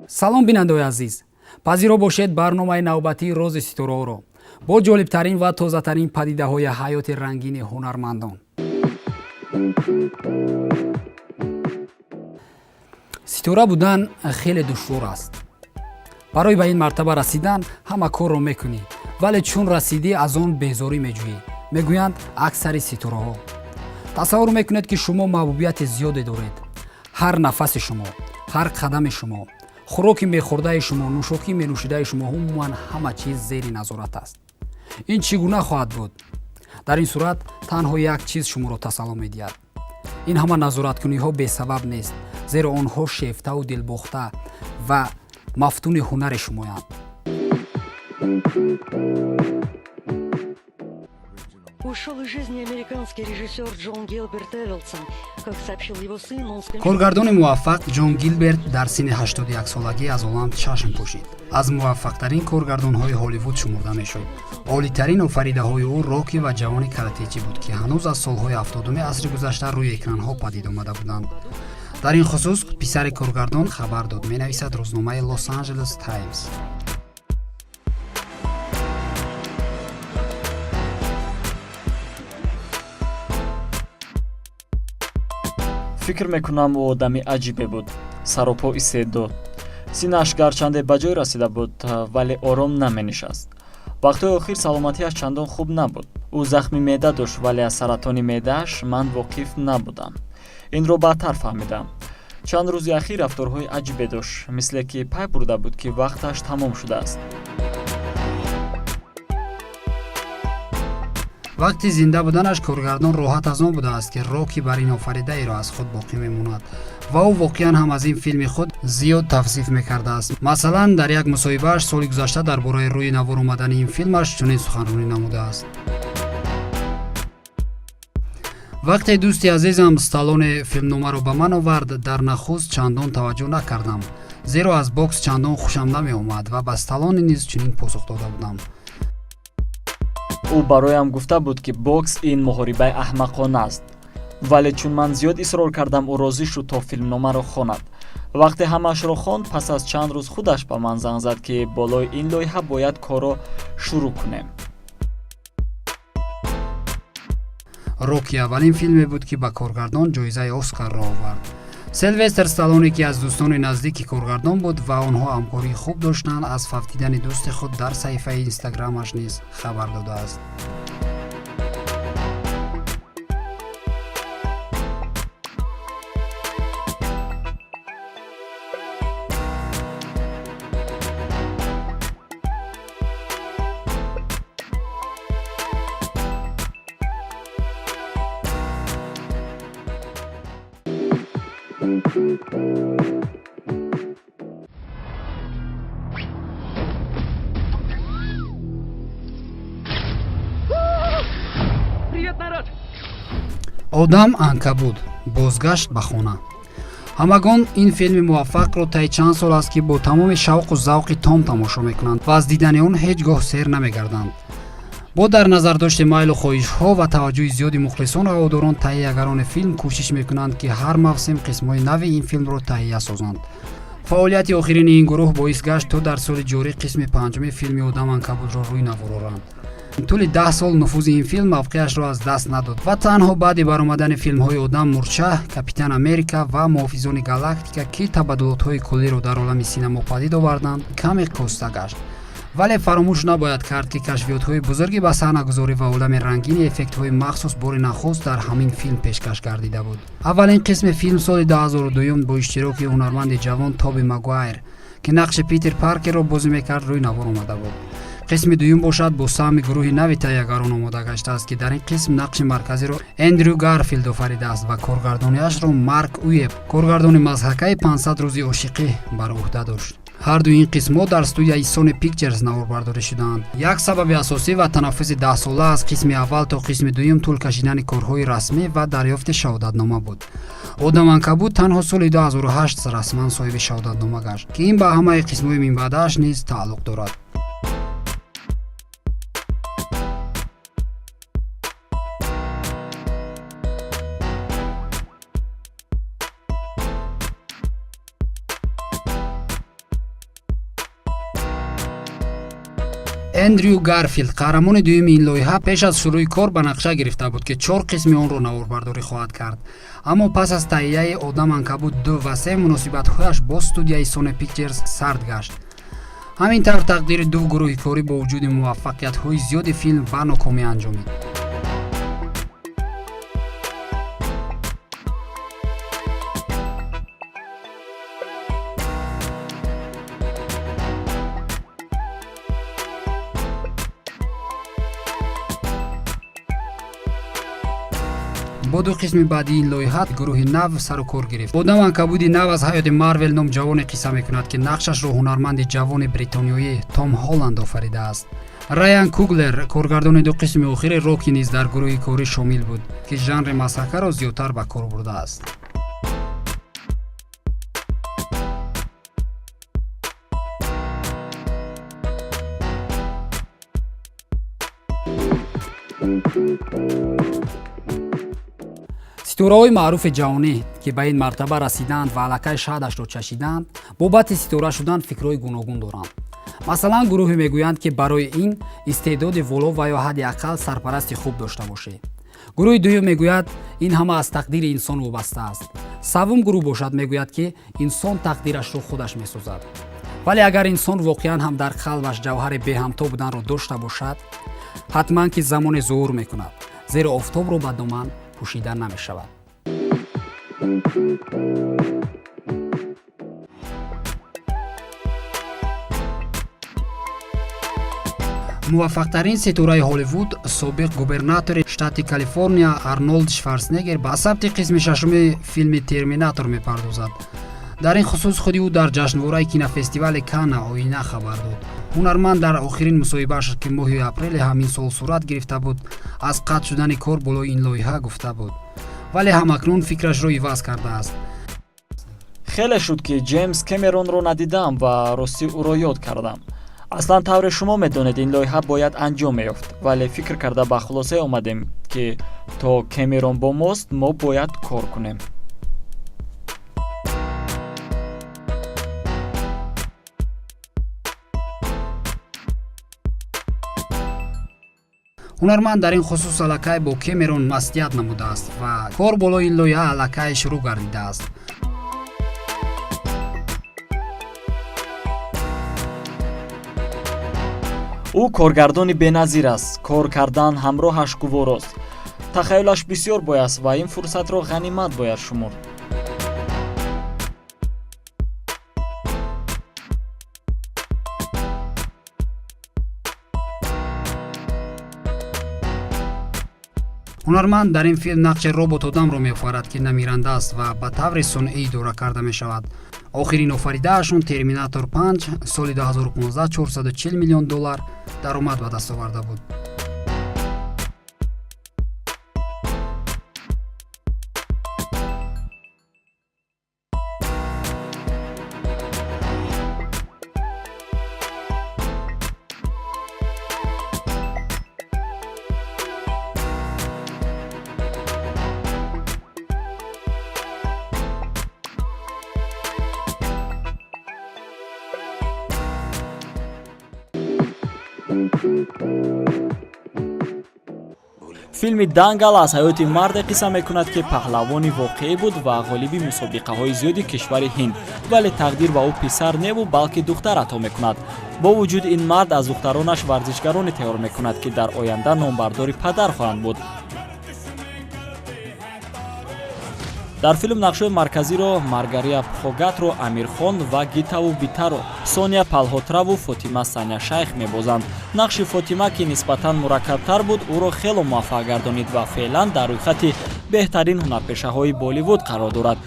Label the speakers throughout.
Speaker 1: салом бинандаои азиз, пазиро бошед барномаи навбатии рози ситораҳоро бо ҷолибтарин ва тозатарин падидаҳои ҳаёти рангини ҳунармандон. ситора будан хеле душвор аст. барои ба ин мартаба расидан ҳама корро мекунӣ, вале чун расидӣ аз он безорӣ меҷӯӣ, мегӯянд аксари ситораҳо. тасаввур мекунед ки шумо маҳбубияти зиёде доред. ҳар нафаси шумо, ҳар қадами шумо, хӯроки мехӯрдаи шумо, нӯшокии менӯшидаи шумо, умуман ҳама чиз зери назорат аст. ин чӣ гуна хоҳад буд? дар ин сурат танҳо як чиз шуморо тасаллум медиҳад. ин ҳама назораткуниҳо бесабаб нест, зеро онҳо шефтаву дилбохта ва мафтуни ҳунари шумоянд.
Speaker 2: Ушел из жизни американский режиссер Джон Гилберт Эвелсон. Как сообщил его сын, он скончался.
Speaker 1: коргардони муваффақ Ҷон Гилберт дар синни 81 солагӣ аз олам чашм пӯшид. аз муваффақтарин коргардонҳои Ҳолливуд шумурда мешуд. олитарин офаридаҳои ӯ Рокки ва ҷавони каратечӣ буд, ки ҳанӯз аз солҳои 70-уми асри гузашта рӯи экранҳо падид омада буданд. дар ин хусус писари коргардон хабар дод, менависад рӯзномаи Los Angeles Times.
Speaker 3: фикр мекунам ӯ одами аҷибе буд, саропо истеъдод. синаш гарчанде ба ҷой расида буд, вале ором наменишаст. вақтҳои охир саломатиаш чандон хуб набуд. ӯ захми меъда дошт, вале аз саратони меъдааш ман воқиф набудам. инро баъдтар фаҳмидам. чанд рӯзи ахир рафторҳои аҷибе дошт, мисле ки пай бурда буд ки вақташ тамом шудааст.
Speaker 1: вақти зинда буданаш коргардон роҳат аз он будааст, ки Рокки бар ин офаридаеро аз худ боқӣ мемонад ва ӯ воқеан ҳам аз ин филми худ зиёд тавсиф мекардааст. масалан, дар як мусоҳибааш соли гузашта дар бораи рӯи навор омадани ин филмаш чунин суханронӣ намудааст. вақте дӯсти азизам Сталлоне филмномаро ба ман овард, дар нахуст чандон таваҷҷӯҳ накардам, зеро аз бокс чандон хушам намеомад ва ба Сталлоне низ чунин посух дода будам.
Speaker 3: ӯ бароям гуфта буд ки бокс ин муҳорибаи аҳмақона аст, вале чун ман зиёд исрор кардам, ӯ розӣ шуд то филмномаро хонад. вақте ҳамаашро хонд, пас аз чанд рӯз худаш ба ман занг зад, ки болои ин лоиҳа бояд корро шурӯъ кунем.
Speaker 1: Рокки аввалин филме буд, ки ба коргардон ҷоизаи Оскарро овард. Силвестр Сталлоне, ки аз дӯстони наздики коргардон буд ва онҳо ҳамкории хуб доштанд, аз фавтидани дӯсти худ дар саҳифаи инстаграмаш низ хабар додааст. одам анкабуд бозгашт ба хона. ҳамагон ин филми муваффақро таи чанд сол аст, ки бо тамоми шавқу завқи том тамошо мекунанд ва аз дидани он ҳеҷ гоҳ сер намегарданд. бо дар назар дошти майлу хоҳишҳо ва таваҷҷӯҳи зиёди мухлисону ҳаводорон таҳиягарони филм кӯшиш мекунанд, ки ҳар мавсим қисмҳои нави ин филмро таҳия созанд. фаъолияти охирини ин гурӯҳ боис гашт то дар соли ҷорӣ қисми панҷуми филми одам анкабудро рӯй навороранд. тӯли 10 сол нуфузи ин филм мавқеашро аз даст надод ва танҳо баъди баромадани филмҳои Одам Мурча, Капитан Америка ва Муҳофизони Галактика, ки табаддулотҳои куллиро дар олами синемо падид оварданд, каме коста гашт. вале фаромӯш набояд кард, ки кашфиётҳои бузурги ба саҳнагузорӣ ва олами рангини эффектҳои махсус бори нахуст дар ҳамин филм пешкаш гардида буд. аввалин қисми филм соли 2002 бо иштироки ҳунарманди ҷавон Тоби Магуайр, ки нақши Питер Паркерро бозӣ мекард, рӯй навор омада буд. қисми дуюм бошад бо саҳми гурӯҳи нави таҳиягарон омода гаштааст, ки дар ин қисм нақши марказиро Эндрю Гарфилд офаридааст ва коргардониашро Марк Уеб, коргардони мазҳакаи 500 рӯзи ошиқӣ, бар уҳда дошт. ҳарду ин қисмҳо дар студияи Sony Pictures наворбардорӣ шудаанд. як сабаби асосӣ ва танаффузи 10 сола аз қисми аввал то қисми дуюм тӯл кашидани корҳои расмӣ ва дарёфти шаҳодатнома буд. Одам анкабуд танҳо соли 2008 расман соҳиби шаҳодатнома гашт, ки ин ба ҳамаи қисмҳои минбаъдааш низ тааллуқ дорад. эндрю гарфилд қаҳрамони дуюми ин лоиҳа пеш аз шурӯъи кор ба нақша гирифта буд ки 4 қисми онро наворбардорӣ хоҳад кард, аммо пас аз таҳияи Одам Анкабут 2 ва 3 муносибатҳояш бо студияи Sony Pictures сард гашт. ҳамин тавр тақдири ду гурӯҳи корӣ бо вуҷуди муваффақиятҳои зиёди филм ба нокомӣ анҷомид. бо ду қисми баъдии ин лоиҳа гурӯҳи нав сару кор гирифт. Одам Анкабуди нав аз ҳаёти Марвел ном ҷавоне қисса мекунад ки нақшашро ҳунарманди ҷавони бритониёӣ Том Ҳолланд офаридааст. Райан Куглер, коргардони ду қисми охири Рокки низ дар гурӯҳи корӣ шомил буд, ки жанри масҳакаро зиёдтар ба кор бурдааст. ситораҳои маъруфи ҷаҳонӣ ки ба ин мартаба расиданд ва аллакай шаҳдашро чашиданд, бобати ситора шудан фикрҳои гуногун доранд. Масалан, гурӯҳе мегӯянд, ки барои ин истеъдоди воло ва ё ҳадди ақал сарпарасти хуб дошта бошӣ. гурӯҳи дуюм мегӯяд, ин ҳама аз тақдири инсон вобаста аст. саввум гурӯҳ бошад, мегӯяд, ки инсон тақдирашро худаш месозад. вале агар инсон воқеан ҳам дар қалбаш ҷавҳари беҳамто буданро дошта бошад, ҳатман ки замоне зуҳур мекунад, зеро офтобро ба доман пӯшида намешавад. муваффақтарин ситораи Ҳолливуд, собиқ губернатори штати Калифорния Арнолд Шварценеггер ба сабти қисми шашуми филми Терминатор мепардозад. дар ин хусус худи ӯ дар ҷашнвораи кинофестивали Канна оина хабар дод. ҳунарманд дар охирин мусоҳибааш ки моҳи апрели ҳамин сол сурат гирифта буд, аз қатъ шудани кор болои ин лоиҳа гуфта буд, вале ҳамакнун фикрашро иваз кардааст.
Speaker 3: хеле шуд ки Ҷеймс Кэмеронро надидам ва рости ӯро ёд кардам. аслан тавре шумо медонед ин лоиҳа бояд анҷом меёфт, вале фикр карда ба хулосае омадем, ки то Кэмерон бо мост, мо бояд кор кунем.
Speaker 1: ҳунарманд дар ин хусус аллакай бо Кэмерон маслиҳат намудааст ва кор болои ин лоиҳа аллакай шурӯъ гардидааст.
Speaker 3: ӯ коргардони беназир аст, кор кардан ҳамроҳаш гуворост. тахайюлаш бисёр бой аст ва ин фурсатро ғанимат бояд шумурд.
Speaker 1: ҳунарманд дар ин филм нақши робот-одамро меофарад, ки намиранда аст ва ба таври сунъӣ идора карда мешавад. охирин офаридаашон Терминатор 5 соли 2015 $440 миллион даромад ба даст оварда буд.
Speaker 3: филми Дангал аз ҳаёти марде қисса мекунад, ки паҳлавони воқеӣ буд ва ғолиби мусобиқаҳои зиёди кишвари Ҳинд, вале тақдир ба ӯ писар небу, балки духтар ато мекунад. бо вуҷуди ин мард аз духтаронаш варзишгароне тайёр мекунад, ки дар оянда номбардори падар хоҳанд буд. дар филм нақшҳои марказиро Маргария Пхогатро Амирхон ва Гитаву Битаро, Соня Палҳотраву Фотима Саня Шайх мебозанд. нақши Фотима, ки нисбатан мураккабтар буд, ӯро хело муваффақ гардонид ва феълан дар рӯйхати беҳтарин ҳунарпешаҳои Болливуд қарор дорад.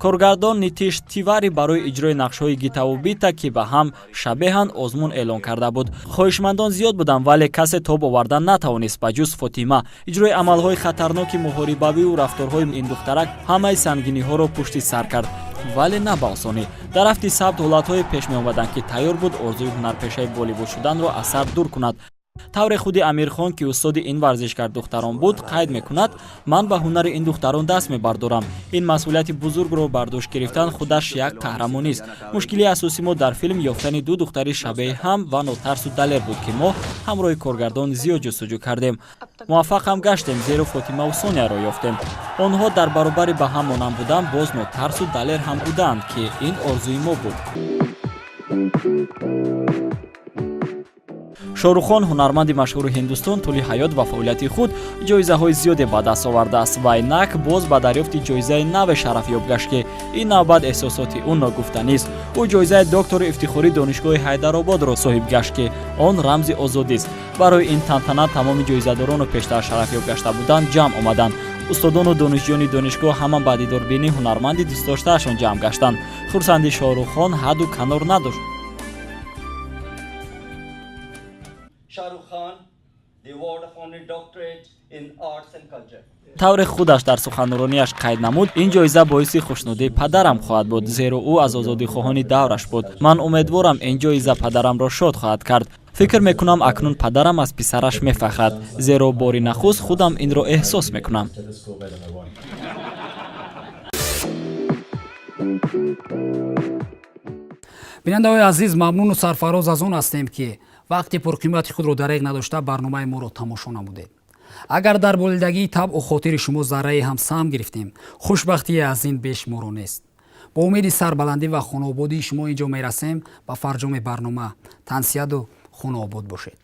Speaker 3: коргардон Нитиш Тивари барои иҷрои нақшҳои Гитаву Бита, ки ба ҳам шабеҳанд, озмун эълон карда буд. хоҳишмандон зиёд буданд, вале касе тоб овардан натавонист ба ҷуз Фотима. иҷрои амалҳои хатарноки муҳорибавию рафторҳои ин духтарак ҳамаи сангиниҳоро пушти сар кард, вале на ба осонӣ. дар ҳафти сабт ҳолатҳое пеш меомаданд, ки тайёр буд орзуи ҳунарпешаи Болливуд шуданро аз сар дур кунад. тавре худи Амирхон ки устоди ин варзишгар духтарон буд қайд мекунад: ман ба ҳунари ин духтарон даст мебардорам. Ин масъулияти бузургро бардошт гирифтан худаш як қаҳрамонист. Мушкили асосӣ мо дар филм ёфтани ду духтари шабеҳи ҳам ва нотарсу далер буд ки мо ҳамроҳи коргардон зиёд ҷустуҷӯ кардем. муваффақ ҳам гаштем, зеро Фотимаву Соняро ёфтем. онҳо дар баробари ба ҳам монанд будан боз нотарсу далер ҳам буданд ки ин орзуи мо буд. шоҳруххон, ҳунарманди машҳури Ҳиндустон, тӯли ҳаёт ва фаъолияти худ ҷоизаҳои зиёде ба даст овардааст ва инак боз ба дарёфти ҷоизаи наве шарафёб гашт ки ин навбат эҳсосоти ӯ ногуфтанист. ӯ ҷоизаи доктори ифтихори донишгоҳи Ҳайдарободро соҳиб гашт ки он рамзи озодист. барои ин тантана тамоми ҷоизадорону пештар шарафёб гашта буданд ҷамъ омаданд. устодону донишҷӯёни донишгоҳ ҳаман ба дидорбинии ҳунарманди дӯстдоштаашон ҷамъ гаштанд. хурсандии Шоҳруххон ҳадду канор надошт.
Speaker 4: Shahrukh Khan, the award of honorary doctorate in arts and culture.
Speaker 3: тавре худаш дар суханрониаш қайд намуд: ин ҷоиза боиси хушнудии падарам хоҳад буд, зеро ӯ аз озодихоҳони давраш буд. ман умедворам ин ҷоиза падарамро шод хоҳад кард. фикр мекунам акнун падарам аз писараш мефахрад, зеро бори нахуст худам инро эҳсос мекунам.
Speaker 1: бинандаҳои азиз, мамнуну сарфароз аз он ҳастем ки вақти пурқимати худро дареғ надошта барномаи моро тамошо намудед. агар дар болидагии табъу хотири шумо заррае ҳам сам гирифтем, хушбахтие аз ин беш моро нест. бо умеди сарбаландӣ ва хуноободии шумо инҷо мерасем ба фарҷоми барнома. тансияду хунообод бошед.